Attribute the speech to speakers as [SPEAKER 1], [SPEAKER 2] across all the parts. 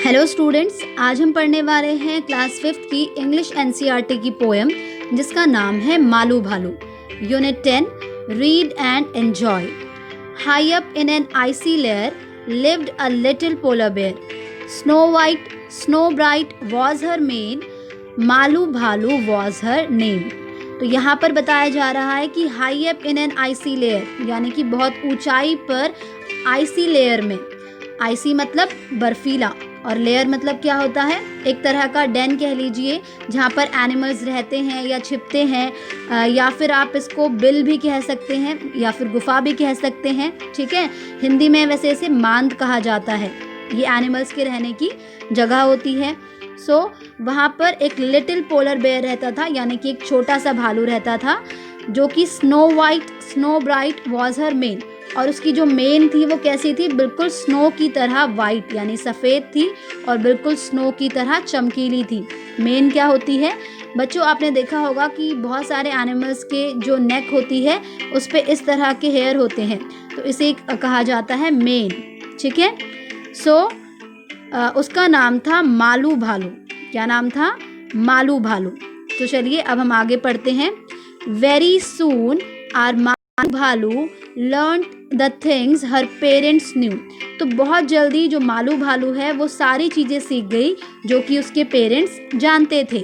[SPEAKER 1] Hello students, आज हम पढ़ने वाले हैं क्लास 5th की इंग्लिश एनसीईआरटी की पोएम जिसका नाम है Malu Bhalu. Unit 10 read and enjoy. High up in an icy lair lived a little polar bear. Snow white snow bright was her mane, Malu Bhalu was her name. तो यहाँ पर बताया जा रहा है कि high up in an icy lair यानी कि बहुत ऊंचाई पर आइसी लेयर में। आइसी मतलब बर्फीला और लेयर मतलब क्या होता है, एक तरह का डेन कह लीजिए जहाँ पर एनिमल्स रहते हैं या छिपते हैं, या फिर आप इसको बिल भी कह सकते हैं या फिर गुफा भी कह सकते हैं। ठीक है, हिंदी में वैसे इसे मांद कहा जाता है। ये एनिमल्स के रहने की जगह होती है। वहाँ पर एक लिटिल पोलर बेयर रहता था यानी कि एक छोटा सा भालू रहता था जो कि snow white snow bright was her main. और उसकी जो मेन थी वो कैसी थी, बिल्कुल स्नो की तरह वाइट यानी सफ़ेद थी और बिल्कुल स्नो की तरह चमकीली थी। मेन क्या होती है बच्चों, आपने देखा होगा कि बहुत सारे एनिमल्स के जो नेक होती है उस पर इस तरह के हेयर होते हैं, तो इसे कहा जाता है मेन। ठीक है, उसका नाम था मालू भालू। क्या नाम था? मालू भालू। तो चलिए अब हम आगे पढ़ते हैं। वेरी सून आर मालू भालू learn the things her parents new. तो बहुत जल्दी जो मालू भालू है वो सारी चीज़ें सीख गई जो कि उसके पेरेंट्स जानते थे।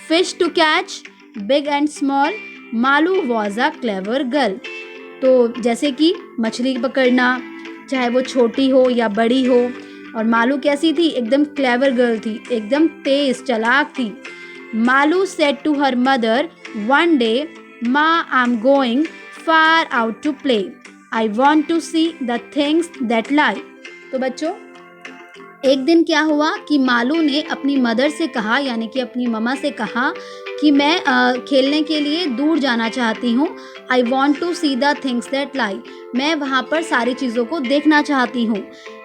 [SPEAKER 1] Fish to catch big and small, Malu was a clever girl. तो जैसे कि मछली पकड़ना, चाहे वो छोटी हो या बड़ी हो, और मालू कैसी थी, एकदम क्लेवर गर्ल थी, एकदम तेज चालाक थी। Malu said to her mother one day, माँ I am going far out to play. I want to see the things that lie. तो बच्चों, एक दिन क्या हुआ कि मालू ने अपनी मदर से कहा यानी कि अपनी मम्मा से कहा कि मैं खेलने के लिए दूर जाना चाहती हूँ। I want to see the things that lie. मैं वहाँ पर सारी चीज़ों को देखना चाहती हूँ।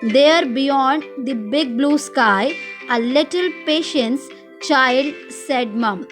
[SPEAKER 1] There beyond the big blue sky, a little patience child said mom.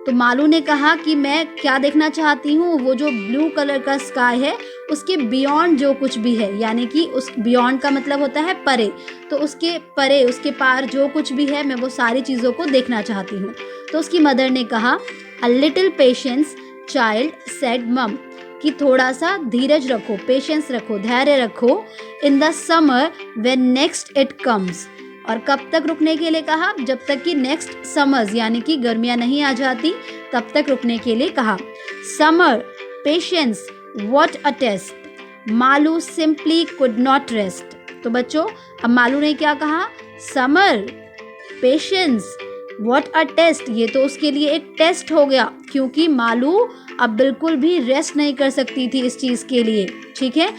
[SPEAKER 1] तो मालू ने कहा कि मैं क्या देखना चाहती हूँ, वो जो ब्लू कलर का स्काई है उसके बियॉन्ड जो कुछ भी है, यानी कि उस बियॉन्ड का मतलब होता है परे, तो उसके परे उसके पार जो कुछ भी है मैं वो सारी चीज़ों को देखना चाहती हूँ। तो उसकी मदर ने कहा a little patience child said मम, कि थोड़ा सा धीरज रखो, पेशेंस रखो, धैर्य रखो। In the summer when next it comes. और कब तक रुकने के लिए कहा? जब तक कि नेक्स्ट समर्स यानी कि गर्मियाँ नहीं आ जाती तब तक रुकने के लिए कहा। Summer, patience, what a test, Malu simply could not rest. तो बच्चों, अब मालू ने क्या कहा? Summer, patience, what a test. ये तो उसके लिए एक टेस्ट हो गया क्योंकि मालू अब बिल्कुल भी रेस्ट नहीं कर सकती थी इस चीज़ के लिए। ठीक है,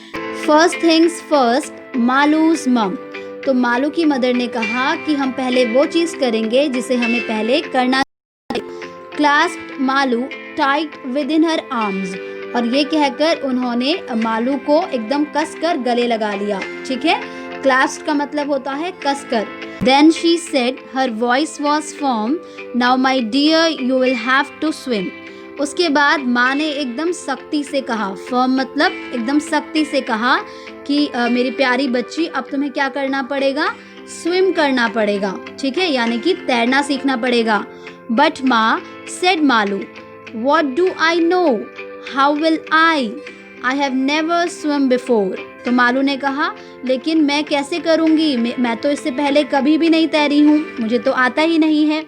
[SPEAKER 1] फर्स्ट थिंग्स फर्स्ट, मालूज मम। तो मालू की मदर ने कहा कि हम पहले वो चीज़ करेंगे जिसे हमें पहले करना चाहिए। Clasped Malu tight within her arms. और ये कहकर उन्होंने मालू को एकदम कसकर गले लगा लिया। ठीक है, क्लास्प्ड का मतलब होता है कसकर। Then she said, her voice was firm, now my dear you will have to swim. उसके बाद माँ ने एकदम सख्ती से कहा, फर्म मतलब एकदम सख्ती से कहा कि मेरी प्यारी बच्ची अब तुम्हें क्या करना पड़ेगा? स्विम करना पड़ेगा। ठीक है, यानी कि तैरना सीखना पड़ेगा। बट माँ said Malu, what do I know, how will I have never swim before. तो मालू ने कहा, लेकिन मैं कैसे करूँगी, मैं तो इससे पहले कभी भी नहीं तैरी हूँ, मुझे तो आता ही नहीं है।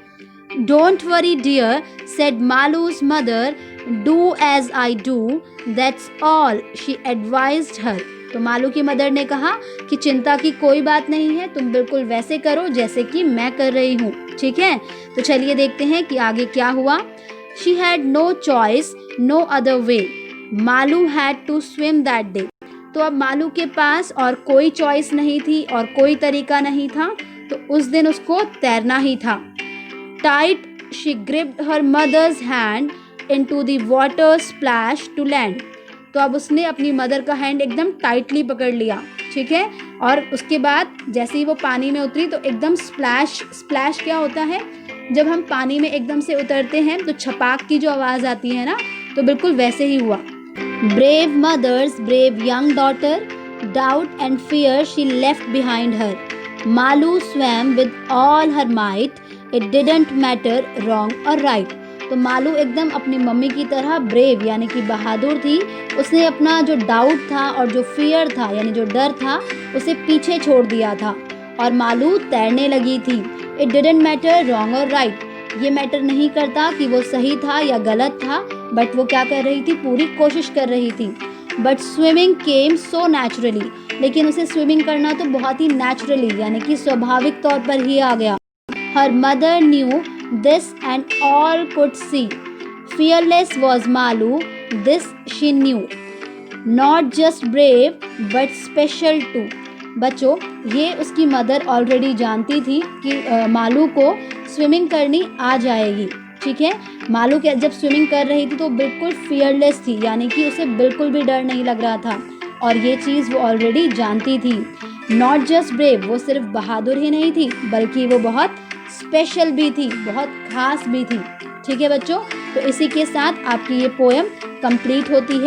[SPEAKER 1] Don't worry dear said Malu's mother, do as I do, that's all she advised her. तो मालू की मदर ने कहा कि चिंता की कोई बात नहीं है, तुम बिल्कुल वैसे करो जैसे कि मैं कर रही हूँ। ठीक है, तो चलिए देखते हैं कि आगे क्या हुआ। She had no choice no other way, Malu had to swim that day. तो अब मालू के पास और कोई चॉइस नहीं थी और कोई तरीका नहीं था, तो उस दिन उसको तैरना ही था। Tight she gripped her mother's hand into the water splash to land. तो अब उसने अपनी मदर का हैंड एकदम टाइटली पकड़ लिया। ठीक है, और उसके बाद जैसे ही वो पानी में उतरी तो एकदम स्प्लैश। स्प्लैश क्या होता है? जब हम पानी में एकदम से उतरते हैं तो छपाक की जो आवाज़ आती है ना, तो बिल्कुल वैसे ही हुआ। Brave mother's brave young daughter, doubt and fear she left behind her. Malu swam with all her might, it didn't matter wrong और राइट। तो मालू एकदम अपनी मम्मी की तरह ब्रेव यानी कि बहादुर थी। उसने अपना जो डाउट था और जो फियर था यानी जो डर था उसे पीछे छोड़ दिया था और मालू तैरने लगी थी। इट डिडंट मैटर रॉन्ग और राइट, ये मैटर नहीं करता कि वो सही था या गलत था, बट वो क्या कर रही थी, पूरी कोशिश कर रही थी। But swimming came so naturally, लेकिन उसे स्विमिंग करना तो बहुत ही नेचुरली यानी कि स्वाभाविक तौर पर ही आ गया। Her mother new this and all could see, fearless was Malu, this she knew, not just brave but special too। बच्चों, ये उसकी मदर ऑलरेडी जानती थी कि मालू को स्विमिंग करनी आ जाएगी। ठीक है, मालू के जब स्विमिंग कर रही थी तो बिल्कुल फियरलेस थी यानी कि उसे बिल्कुल भी डर नहीं लग रहा था और ये चीज़ वो ऑलरेडी जानती थी। नॉट जस्ट ब्रेव, वो सिर्फ बहादुर ही नहीं थी बल्कि वो बहुत स्पेशल भी थी, बहुत खास भी थी। ठीक है बच्चों, तो इसी के साथ आपकी ये पोएम कंप्लीट होती है।